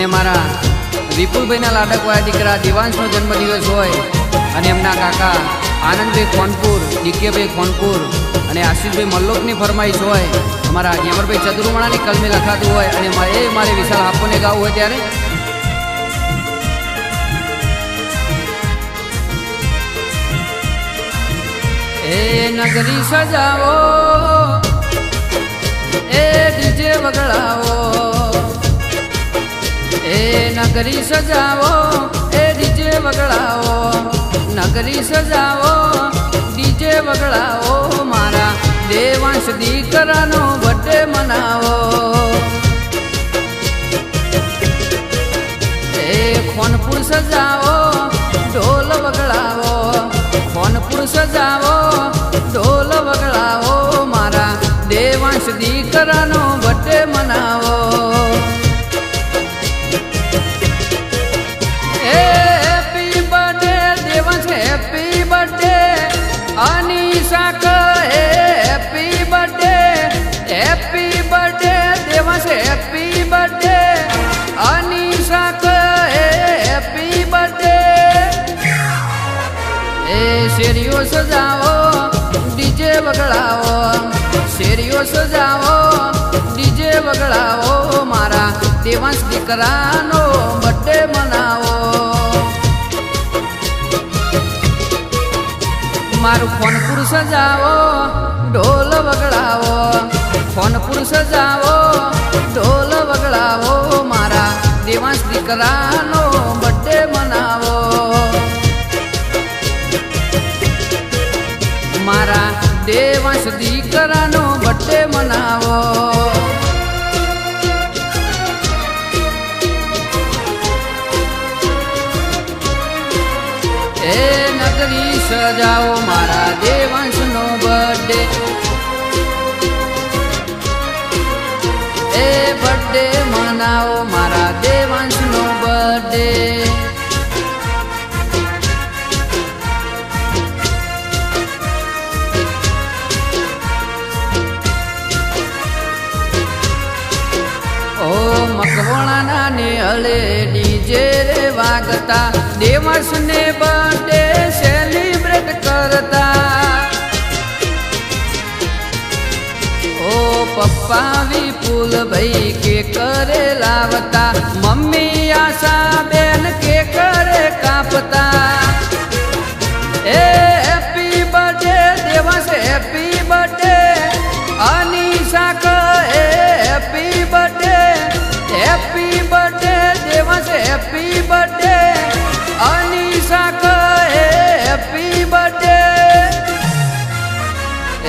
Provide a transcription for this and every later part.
અને મારા વિપુલભાઈના લાડકવાયા દીકરા દિવાંશનો જન્મદિવસ હોય અને એમના કાકા આનંદભાઈ ખોનપુર, ડીકેભાઈ ખોનપુર અને આશીષભાઈ મલ્લોકની ફરમાઈશ હોય, અમારા યમરભાઈ ચતુર્મણાની કલમે લખાતું હોય અને મારે વિશાલ હાપોને ગાવું હોય ત્યારે એ નગરી સજાવો, એ ડીજે વગડાવો, એ નગરી સજાવો, એ ડીજે વગડાવો, નગરી સજાવો, ડીજે વગડાવો, મારા દેવાંશ દીકરાનો બર્થડે મનાવો. એ ખોનપુર સજાવો, ઢોલ વગડાવો, ખોનપુર સજાવો, ઢોલ વગડાવો, મારા દેવાંશ દીકરાનો બર્થડે મનાવો. Happy birthday Devansh, happy birthday Anishak, happy birthday, happy birthday Devansh, happy birthday Anishak, happy birthday. એ શેરીઓ સજાવો, ડીજે વગડાવો, શેરીઓ સજાવો, ડીજે વગડાવો, મારા દેવાંશ દીકરાનો બર્થડે મનાવો. મારું ખોનપુર સજાવો, ઢોલ વગડાવો, ખોનપુર સજાવો, ઢોલ વગડાવો, મારા દેવાંશ દીકરાનો બર્થડે મનાવો. મારા દેવાંશ દીકરાનો બર્થડે મનાવો. એ નગરી સજાવો, મારા દેવાંશનો બર્થડે, એ બર્થડે મનાવો, મારા દેવાંશનો બર્થડે. ઓ મકવાણાના ને હળે ડીજે રે વાગતા, દેવાંશને બર્થડે સેલિબ્રેટ કરતા. ઓ પપ્પા વિપુલભાઈ કે કરે લાવતા, મમ્મી આશા બેન કે કરે કાપતા. એ happy birthday Devansh, happy birthday Anishak, happy birthday, happy birthday Devansh, happy birthday Anishak, happy birthday.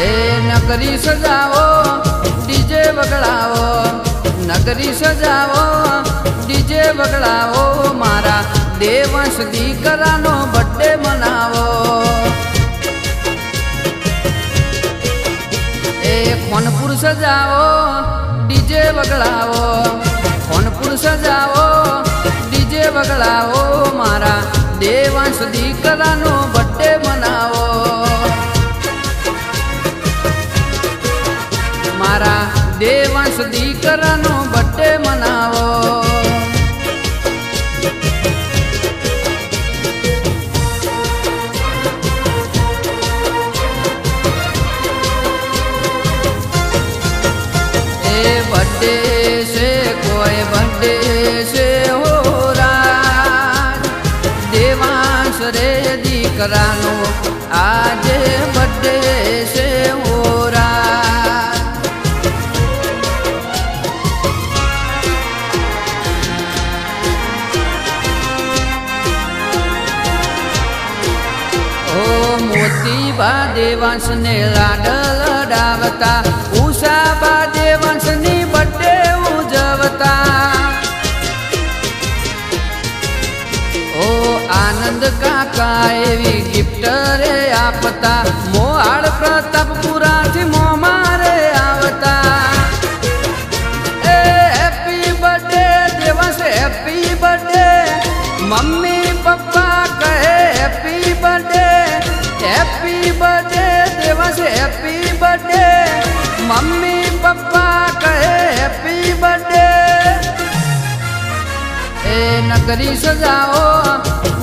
એ નગરી સજાવો, ડીજે વગડાવો, નગરી સજાવો, ડીજે વગડાવો, મારા દેવાંશ દીકરાનો બર્થડે મનાવો. એ ખોનપુર સજાવો, ડીજે વગડાવો, ખોનપુર સજાવો, ડીજે વગડાવો, મારા દેવાંશ દીકરાનો બર્થડે મનાવો. મારા દેવાંશ દીકરાનો બર્થડે મનાવો. બર્થડે છે કોઈ બર્થડે છે હો રાજ, દેવાંશ રે દીકરાનો આજે બર્થડે છે હો રાજ. ઓ મોતીબા દેવાંશને લાડ લડાવતા, ઉષાબા દેવાંશની બર્થડે ઉજવતા. ઓ આનંદ કાકા એવી ગિફ્ટ રે આપતા, મોહાળ પ્રતાપપુરાથી મોમારે આવતા. એ happy birthday Devansh, happy birthday મમ્મી પપ્પા કહે, happy birthday, happy birthday Devansh, happy birthday મમ્મી પપ્પા કહે, હેપી બર્થડે. નગરી સજાવો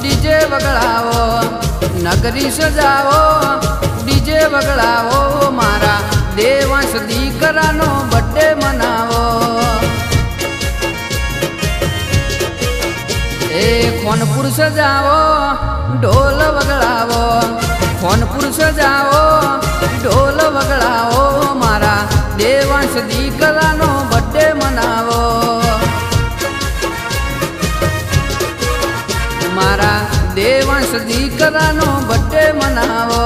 ડીજે વગડાવો, નગરી સજાવો ડીજે વગડાવો, મારા દેવાંશ દીકરાનો બર્થડે મનાવો. એ ખોનપુર સજાવો ઢોલ વગડાવો, ખોનપુર સજાવો ઢોલ વગડાવો, મારા દેવાંશ દીકરાનો બર્થડે મનાવો. મારા દેવાંશ દીકરાનો બર્થડે મનાવો.